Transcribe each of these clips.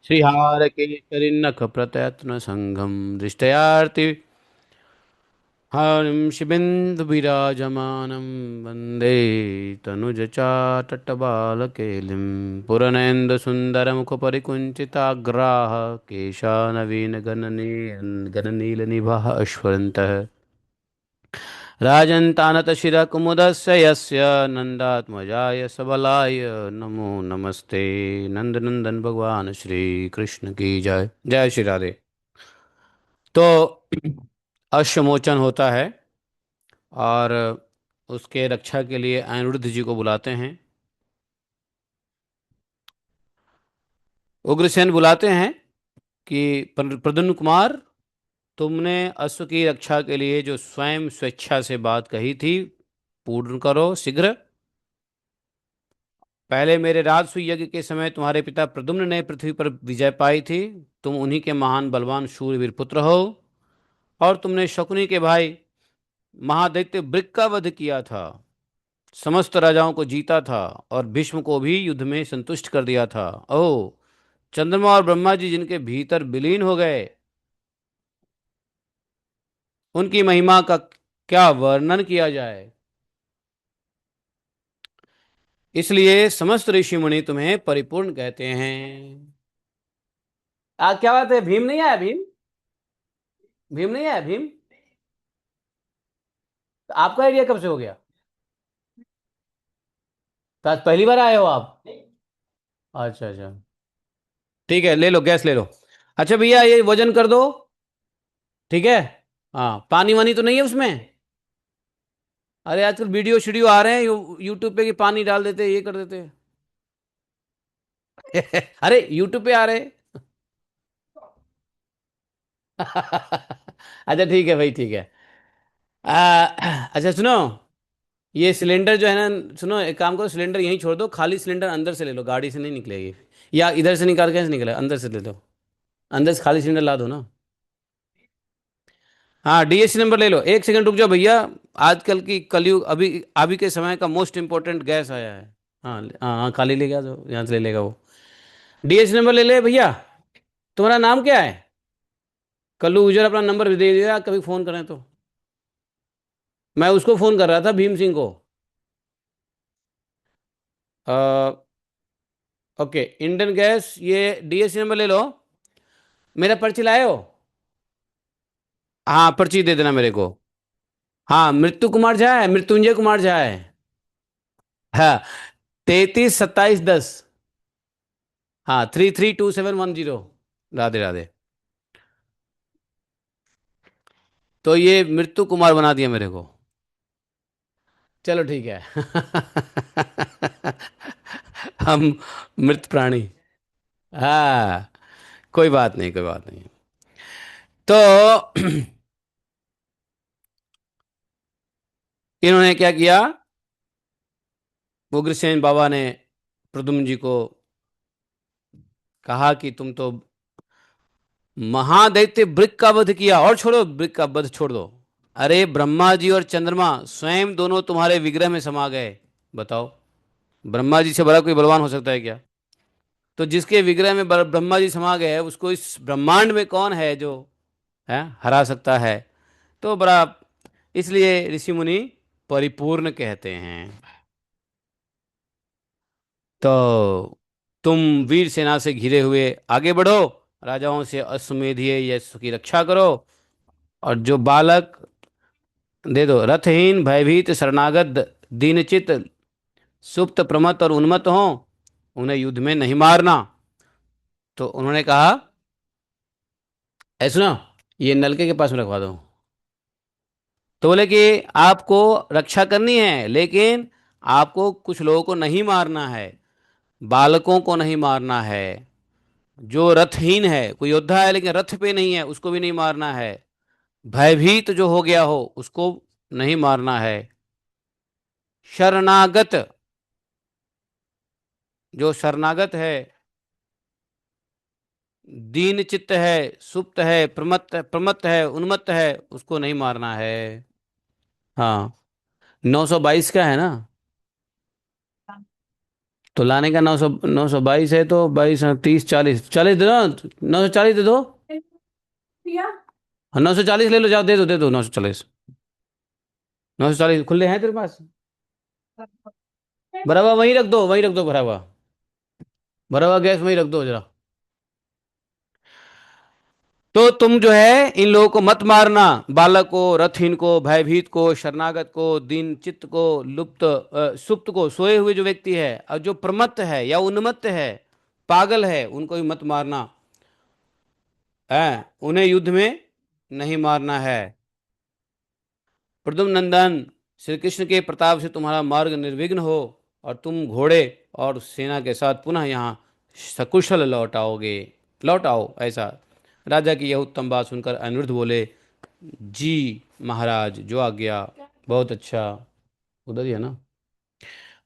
श्रीहार केसरिन्नख प्रत्यत्न संगम दृष्टयार्ति हरिं शिबेन्दु विराजमानं वन्दे तनुजचाटटबालकेलिं पुरनेन्दुसुन्दरमुखपरिकुञ्चिताग्राः केशानवीनगणनीलनिभः अश्वरन्तः राजन्तानतशिरकुमुदस्य यस्य नन्दात्मजाय सबलाय नमो नमस्ते। नंदनंदन भगवान श्री कृष्ण की जय। जय श्री राधे। तो अश्वमोचन होता है और उसके रक्षा के लिए अनिरुद्ध जी को बुलाते हैं। उग्रसेन बुलाते हैं कि प्रद्युम्न कुमार, तुमने अश्व की रक्षा के लिए जो स्वयं स्वेच्छा से बात कही थी, पूर्ण करो शीघ्र। पहले मेरे राजसूय यज्ञ के समय तुम्हारे पिता प्रद्युम्न ने पृथ्वी पर विजय पाई थी। तुम उन्हीं के महान बलवान शूरवीर पुत्र हो, और तुमने शकुनी के भाई महादैत्य वृक का वध किया था, समस्त राजाओं को जीता था, और भीष्म को भी युद्ध में संतुष्ट कर दिया था। ओह, चंद्रमा और ब्रह्मा जी जिनके भीतर विलीन हो गए, उनकी महिमा का क्या वर्णन किया जाए। इसलिए समस्त ऋषि मुनि तुम्हें परिपूर्ण कहते हैं। क्या बात है, भीम नहीं आया? भीम भीम नहीं आया? भीम तो आपका आइडिया कब से हो गया? तो आज पहली बार आए हो आप? अच्छा अच्छा, ठीक है, ले लो गैस ले लो। अच्छा भैया, ये वजन कर दो। ठीक है। हाँ, पानी वानी तो नहीं है उसमें? अरे आजकल वीडियो शीडियो आ रहे हैं यूट्यूब पे कि पानी डाल देते, ये कर देते। अरे यूट्यूब पे आ रहे हैं। अच्छा ठीक है भाई, ठीक है। अच्छा सुनो, ये सिलेंडर जो है ना, सुनो एक काम करो, सिलेंडर यहीं छोड़ दो, खाली सिलेंडर अंदर से ले लो, गाड़ी से नहीं निकलेगी। या इधर से निकाल, कैसे निकले, अंदर से ले लो। अंदर से खाली सिलेंडर ला दो ना। हाँ, डीएससी नंबर ले लो, एक सेकंड रुक जाओ भैया। आजकल की कलयुग, अभी अभी के समय का मोस्ट इंपॉर्टेंट गैस आया है। हाँ हाँ हाँ, खाली ले गया तो यहाँ से ले लेगा वो। डीएससी नंबर ले ले भैया। तुम्हारा नाम क्या है? कल्लू यूजर अपना नंबर भी दे दिया, कभी फ़ोन करें तो। मैं उसको फ़ोन कर रहा था, भीम सिंह को। अ, ओके, इंडियन गैस, ये डीएससी नंबर ले लो। मेरा पर्ची लाए हो? हाँ, पर्ची दे देना मेरे को। हाँ, मृत्यु कुमार झा है, मृत्युंजय कुमार झा है। हाँ, 33 27 10। हाँ, 332710। राधे राधे। तो ये मृत्यु कुमार बना दिया मेरे को। चलो ठीक है। हम मृत प्राणी। हाँ, कोई बात नहीं, कोई बात नहीं। तो इन्होंने क्या किया, उग्रसेन बाबा ने प्रद्युम्न जी को कहा कि तुम तो महादैत्य वृक का वध किया, और छोड़ो, वृक का वध छोड़ दो। अरे ब्रह्मा जी और चंद्रमा स्वयं दोनों तुम्हारे विग्रह में समा गए। बताओ, ब्रह्मा जी से बड़ा कोई बलवान हो सकता है क्या? तो जिसके विग्रह में ब्रह्मा जी समा गए, उसको इस ब्रह्मांड में कौन है जो है हरा सकता है? तो बड़ा, इसलिए ऋषि मुनि परिपूर्ण कहते हैं। तो तुम वीर सेना से घिरे हुए आगे बढ़ो, राजाओं से अश्वमेधीय यश की रक्षा करो, और जो बालक, दे दो, रथहीन भयभीत शरणागत दीनचित सुप्त प्रमत्त और उन्मत्त हों, उन्हें युद्ध में नहीं मारना। तो उन्होंने कहा, ऐ सुनो, ये नलके के पास में रखवा दो। तो बोले कि आपको रक्षा करनी है, लेकिन आपको कुछ लोगों को नहीं मारना है, बालकों को नहीं मारना है, जो रथहीन है, कोई योद्धा है लेकिन रथ पे नहीं है, उसको भी नहीं मारना है, भयभीत जो हो गया हो उसको नहीं मारना है, शरणागत, जो शरणागत है, दीन चित्त है, सुप्त है, प्रमत्त प्रमत्त है, उन्मत्त है, उसको नहीं मारना है। हाँ, 922 का है ना? तो लाने का 922 है, तो 22, 30, 40, 40 दे दो। 940 दे दो। 940 ले लो, जाओ, दे दो 940। 940 खुले हैं तेरे पास? भरा हुआ वहीं रख दो, वहीं रख दो, भरा हुआ गैस वहीं रख दो जरा। तो तुम जो है इन लोगों को मत मारना, बालक को, रथहीन को, भयभीत को, शरणागत को, दीन चित्त को, लुप्त सुप्त को, सोए हुए जो व्यक्ति है, और जो प्रमत्त है या उन्मत्त है, पागल है, उनको भी मत मारना है। उन्हें युद्ध में नहीं मारना है। प्रद्युम्न नंदन, श्री कृष्ण के प्रताप से तुम्हारा मार्ग निर्विघ्न हो, और तुम घोड़े और सेना के साथ पुनः यहाँ सकुशल लौट आओ, ऐसा। राजा की यह उत्तम बात सुनकर अनिरुद्ध बोले, जी महाराज, जो आज्ञा। बहुत अच्छा। उधर ही है ना।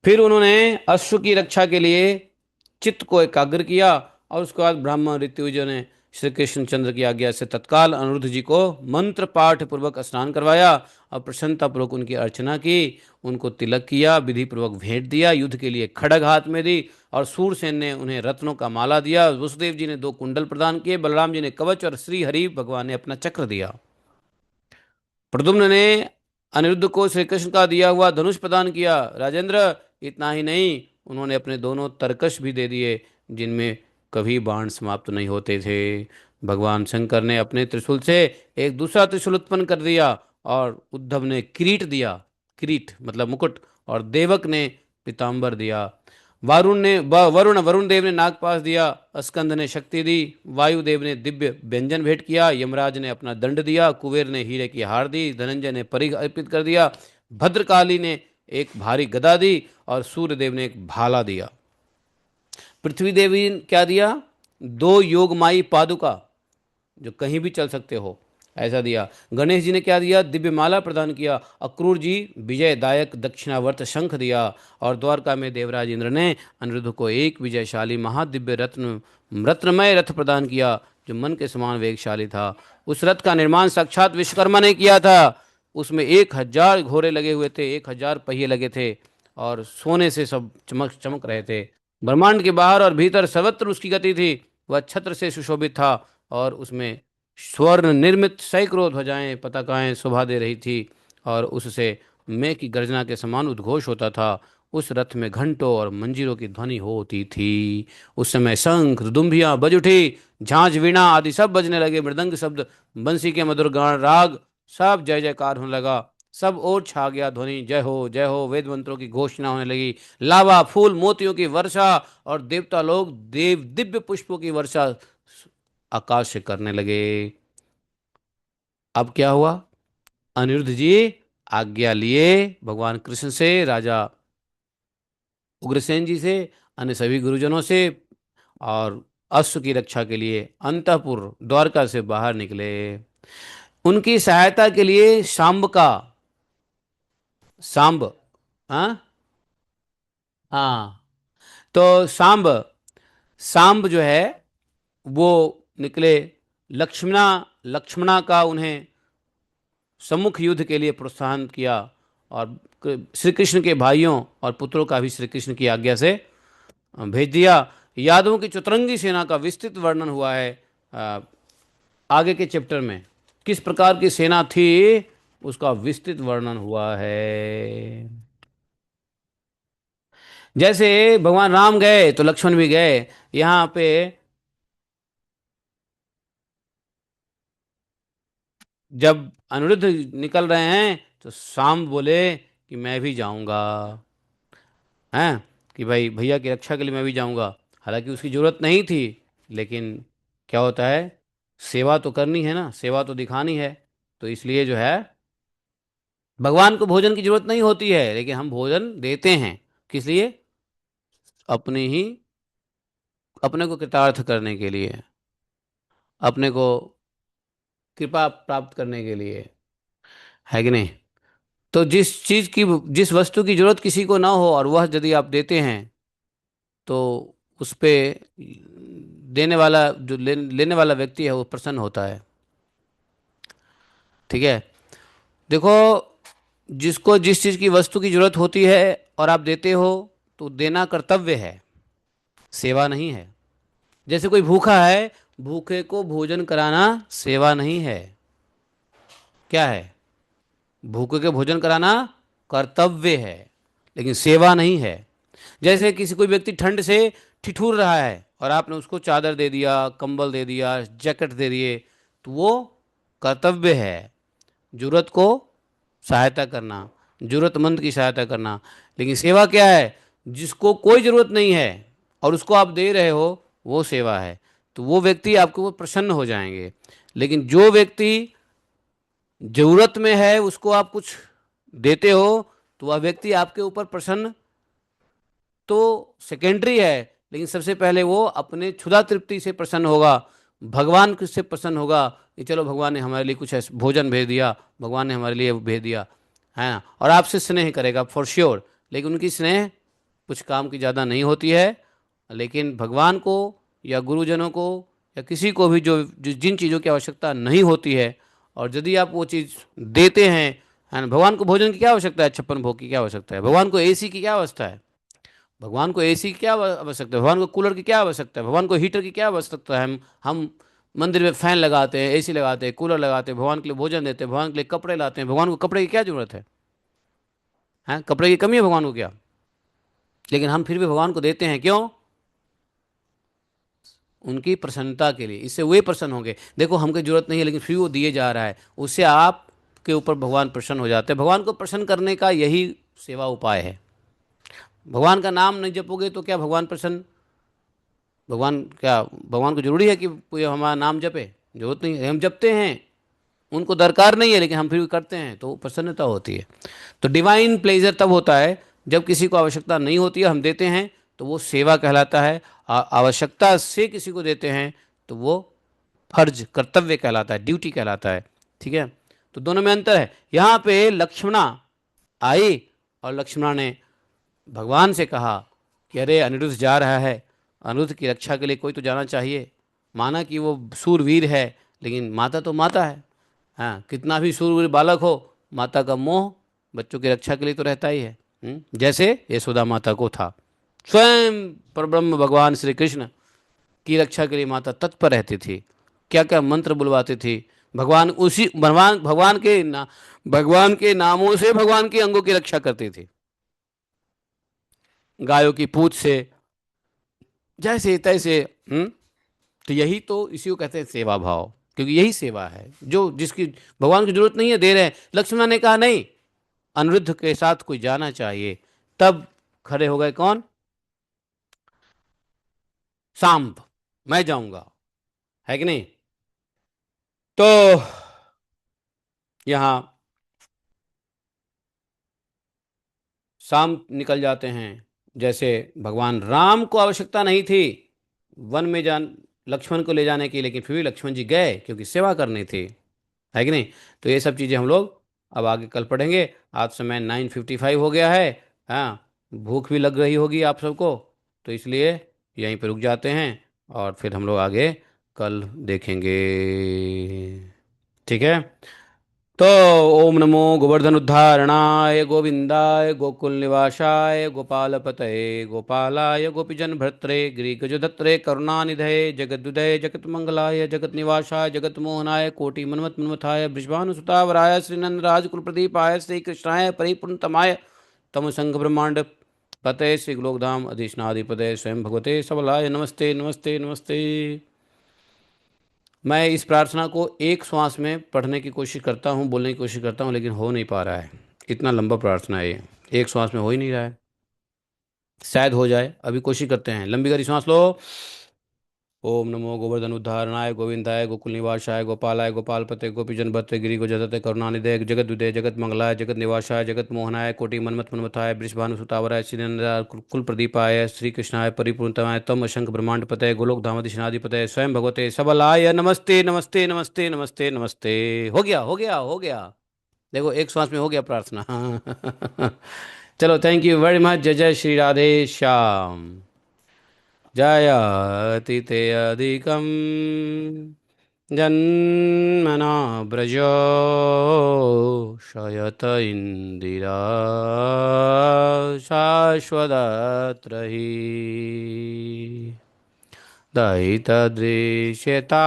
फिर उन्होंने अश्व की रक्षा के लिए चित्त को एकाग्र किया, और उसके बाद ब्राह्मण ऋत्विजों ने श्री कृष्णचंद्र की आज्ञा से तत्काल अनिरुद्ध जी को मंत्र पाठ पूर्वक स्नान करवाया, और प्रसन्नता पूर्वक उनकी अर्चना की, उनको तिलक किया, विधि पूर्वक भेंट दिया, युद्ध के लिए खड़ग हाथ में दी, और सूरसेन ने उन्हें रत्नों का माला दिया, वसुदेव जी ने 2 कुंडल प्रदान किए, बलराम जी ने कवच, और श्री हरि भगवान ने अपना चक्र दिया। प्रद्युम्न ने अनिरुद्ध को श्री कृष्ण का दिया हुआ धनुष प्रदान किया। राजेंद्र, इतना ही नहीं, उन्होंने अपने दोनों तरकश भी दे दिए, जिनमें कभी बाण समाप्त नहीं होते थे। भगवान शंकर ने अपने त्रिशूल से एक दूसरा त्रिशूल उत्पन्न कर दिया, और उद्धव ने किरीट दिया, किरीट मतलब मुकुट, और देवक ने पीताम्बर दिया। वरुण देव ने नागपाश दिया, स्कंद ने शक्ति दी, वायुदेव ने दिव्य व्यंजन भेंट किया, यमराज ने अपना दंड दिया, कुबेर ने हीरे की हार दी, धनंजय ने परिघ अर्पित कर दिया, भद्रकाली ने एक भारी गदा दी, और सूर्यदेव ने एक भाला दिया। पृथ्वी देवी ने क्या दिया? 2 योगमाई पादुका, जो कहीं भी चल सकते हो, ऐसा दिया। गणेश जी ने क्या दिया? दिव्य माला प्रदान किया। अक्रूर जी विजयदायक दक्षिणावर्त शंख दिया। और द्वारका में देवराज इंद्र ने अनिरुद्ध को एक विजयशाली महादिव्य रत्नमय रथ प्रदान किया, जो मन के समान वेगशाली था। उस रथ का निर्माण साक्षात विश्वकर्मा ने किया था। उसमें 1,000 घोड़े लगे हुए थे, 1,000 पहिए लगे थे, और सोने से सब चमक चमक रहे थे। ब्रह्मांड के बाहर और भीतर सर्वत्र उसकी गति थी। वह छत्र से सुशोभित था, और उसमें स्वर्ण निर्मित सैकड़ों ध्वजाएं, पताकाएं शोभा दे रही थी, और उससे मेघ की गर्जना के समान उद्घोष होता था। उस रथ में घंटों और मंजीरों की ध्वनि होती थी। उस समय शंख, दुम्बियां बज उठी, झांझ, वीणा आदि सब बजने लगे, मृदंग शब्द, बंसी के मधुर गान, राग, सब जय जयकार होने लगा। सब और छा गया ध्वनि, जय हो जय हो, वेद मंत्रों की घोषणा होने लगी। लावा, फूल, मोतियों की वर्षा, और देवता लोग दिव्य पुष्पों की वर्षा आकाश से करने लगे। अब क्या हुआ? अनिरुद्ध जी आज्ञा लिए भगवान कृष्ण से, राजा उग्रसेन जी से, अन्य सभी गुरुजनों से, और अश्व की रक्षा के लिए अंतःपुर द्वारका से बाहर निकले। उनकी सहायता के लिए सांब, हाँ हाँ, तो सांब जो है वो निकले। लक्ष्मणा लक्ष्मणा का उन्हें सम्मुख युद्ध के लिए प्रोत्साहन किया, और श्री कृष्ण के भाइयों और पुत्रों का भी श्री कृष्ण की आज्ञा से भेज दिया। यादवों की चतुरंगी सेना का विस्तृत वर्णन हुआ है आगे के चैप्टर में। किस प्रकार की सेना थी, उसका विस्तृत वर्णन हुआ है। जैसे भगवान राम गए तो लक्ष्मण भी गए। यहाँ पे जब अनिरुद्ध निकल रहे हैं, तो शाम बोले कि मैं भी जाऊंगा, हैं, कि भाई भैया की रक्षा के लिए मैं भी जाऊंगा। हालांकि उसकी जरूरत नहीं थी, लेकिन क्या होता है, सेवा तो करनी है ना, सेवा तो दिखानी है। तो इसलिए जो है, भगवान को भोजन की जरूरत नहीं होती है, लेकिन हम भोजन देते हैं। किस लिए? अपने ही, अपने को कृतार्थ करने के लिए, अपने को कृपा प्राप्त करने के लिए, है कि नहीं? तो जिस वस्तु की जरूरत किसी को ना हो, और वह यदि आप देते हैं, तो उस पे देने वाला लेने वाला व्यक्ति है, वो प्रसन्न होता है। ठीक है। देखो, जिसको जिस चीज़ की वस्तु की जरूरत होती है और आप देते हो, तो देना कर्तव्य है, सेवा नहीं है। जैसे कोई भूखा है, भूखे को भोजन कराना सेवा नहीं है, क्या है? भूखे के भोजन कराना कर्तव्य है, लेकिन सेवा नहीं है। जैसे किसी कोई व्यक्ति ठंड से ठिठुर रहा है और आपने उसको चादर दे दिया, कंबल दे दिया, जैकेट दे दिए, तो वो कर्तव्य है, जरूरत को सहायता करना, जरूरतमंद की सहायता करना। लेकिन सेवा क्या है? जिसको कोई जरूरत नहीं है और उसको आप दे रहे हो, वो सेवा है। तो वो व्यक्ति आपके ऊपर प्रसन्न हो जाएंगे। लेकिन जो व्यक्ति जरूरत में है, उसको आप कुछ देते हो, तो वह व्यक्ति आपके ऊपर प्रसन्न तो सेकेंडरी है, लेकिन सबसे पहले वो अपने क्षुधा तृप्ति से प्रसन्न होगा। भगवान किससे प्रसन्न होगा कि चलो भगवान ने हमारे लिए कुछ भोजन भेज दिया, भगवान ने हमारे लिए भेज दिया, है ना। और आपसे स्नेह करेगा फॉर श्योर, लेकिन उनकी स्नेह कुछ काम की ज़्यादा नहीं होती है। लेकिन भगवान को या गुरुजनों को या किसी को भी जो जिन चीज़ों की आवश्यकता नहीं होती है, और यदि आप वो चीज़ देते हैं, है ना। भगवान को भोजन की क्या आवश्यकता है? 56 भोग की क्या आवश्यकता है? भगवान को एसी की क्या अवस्था है? भगवान को एसी की क्या आवश्यकता है? भगवान को कूलर की क्या आवश्यकता है? भगवान को हीटर की क्या आवश्यकता है? हम मंदिर में फैन लगाते हैं, एसी लगाते हैं, कूलर लगाते हैं, भगवान के लिए भोजन देते हैं, भगवान के लिए कपड़े लाते हैं। भगवान को कपड़े की क्या जरूरत है? हैं, कपड़े की कमी है भगवान को क्या? लेकिन हम फिर भी भगवान को देते हैं, क्यों? उनकी प्रसन्नता के लिए। इससे वे प्रसन्न होंगे। देखो हमको जरूरत नहीं है, लेकिन फिर वो दिए जा रहा है, उससे आपके ऊपर भगवान प्रसन्न हो जाते हैं। भगवान को प्रसन्न करने का यही सेवा उपाय है। भगवान का नाम नहीं जपोगे तो क्या भगवान प्रसन्न? भगवान क्या, भगवान को जरूरी है कि कोई हमारा नाम जपे? जरूरत नहीं है, हम जपते हैं, उनको दरकार नहीं है, लेकिन हम फिर भी करते हैं, तो प्रसन्नता होती है। तो डिवाइन प्लेजर तब होता है जब किसी को आवश्यकता नहीं होती है, हम देते हैं, तो वो सेवा कहलाता है। आवश्यकता से किसी को देते हैं तो वो फर्ज, कर्तव्य कहलाता है, ड्यूटी कहलाता है। ठीक है। तो दोनों में अंतर है। यहाँ पे लक्ष्मणा आई और लक्ष्मणा ने भगवान से कहा कि अरे अनिरुद्ध जा रहा है, अनिरुद्ध की रक्षा के लिए कोई तो जाना चाहिए। माना कि वो सूरवीर है, लेकिन माता तो माता है। हाँ, कितना भी सूरवीर बालक हो, माता का मोह बच्चों की रक्षा के लिए तो रहता ही है। जैसे यशोदा माता को था। स्वयं परब्रह्म भगवान श्री कृष्ण की रक्षा के लिए माता तत्पर रहती थी, क्या क्या मंत्र बुलवाती थी। भगवान उसी भगवान के नामों से भगवान के अंगों की रक्षा करती थी, गायों की पूंछ से, जैसे तैसे। तो यही तो, इसी को कहते हैं सेवा भाव, क्योंकि यही सेवा है जो जिसकी भगवान की जरूरत नहीं है, दे रहे हैं। लक्ष्मण ने कहा नहीं, अनिरुद्ध के साथ कोई जाना चाहिए। तब खड़े हो गए कौन? सांब, मैं जाऊंगा, है कि नहीं। तो यहां सांब निकल जाते हैं। जैसे भगवान राम को आवश्यकता नहीं थी वन में जान लक्ष्मण को ले जाने की, लेकिन फिर भी लक्ष्मण जी गए क्योंकि सेवा करनी थी, है कि नहीं। तो ये सब चीज़ें हम लोग अब आगे कल पढ़ेंगे। आज समय 9:55 हो गया है। हाँ, भूख भी लग रही होगी आप सबको, तो इसलिए यहीं पर रुक जाते हैं और फिर हम लोग आगे कल देखेंगे। ठीक है। तो ओम नमो गोवर्धन उद्धारणाय गोविंदाय गोकुल निवासाय गोपालपतये गोपालाय गोपीजन भर्त्रे गिरिगजधत्रे करुणानिधये जगदुदय जगत मंगलाय जगत निवासाय जगत मोहनाय कोटि मनमत मनमथाय बृषभानुसुतावराय श्रीनंद राजकुल प्रदीपाय श्री कृष्णाय परिपूर्णतमाय तम संघ ब्रह्मांड पतये श्री गोलोकधाम अधिष्णाधिपतये स्वयं भगवते सबलाय नमस्ते नमस्ते नमस्ते। मैं इस प्रार्थना को एक श्वास में पढ़ने की कोशिश करता हूँ, बोलने की कोशिश करता हूँ, लेकिन हो नहीं पा रहा है। इतना लंबा प्रार्थना है ये, एक श्वास में हो ही नहीं रहा है। शायद हो जाए, अभी कोशिश करते हैं। लंबी गहरी सांस लो। ओम नमो गोवर्धन उद्धारणाय गोविंदाय गोकुल निवासाय गोपालाय गोपालपते गोपीजन भत्ते गिरि गोजरते करुणानिधे जगत उदय जगत मंगलाय जगत निवासाय जगत मोहनाय कोटि मनमत मनमथाय वृषभानुसुतावराय श्रीनंदाय कुल प्रदीपाय श्री कृष्णाय परिपूर्णतमाय तम शंख ब्रह्मांड पतये गोलोक धामधिनाधिपतये स्वयं भगवते सबलाय नमस्ते नमस्ते नमस्ते नमस्ते नमस्ते। हो गया हो गया हो गया। देखो एक श्वास में हो गया प्रार्थना। चलो, थैंक यू वेरी मच। जय जय श्री राधे श्याम। जायाति ते अधिकम् जन्मना व्रज शयत इंदिरा शाश्वतत्र हि दयितदृश्यता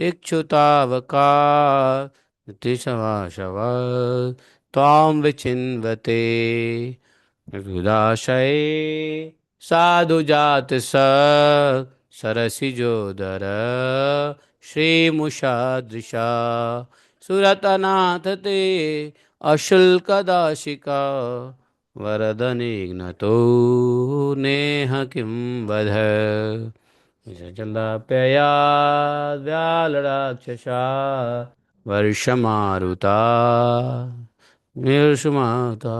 इक्षुतावका दिशवाशव त्वां विचिन्वते हृदाशये साधु जात सरसिजोदर श्रीमुषादृशा सुरतनाथ ते अशुल्कदाशिका वरदनिघ्नतो नेह किं वध जलाप्यया व्यालराक्षसा वर्षमारुता निर्षमाता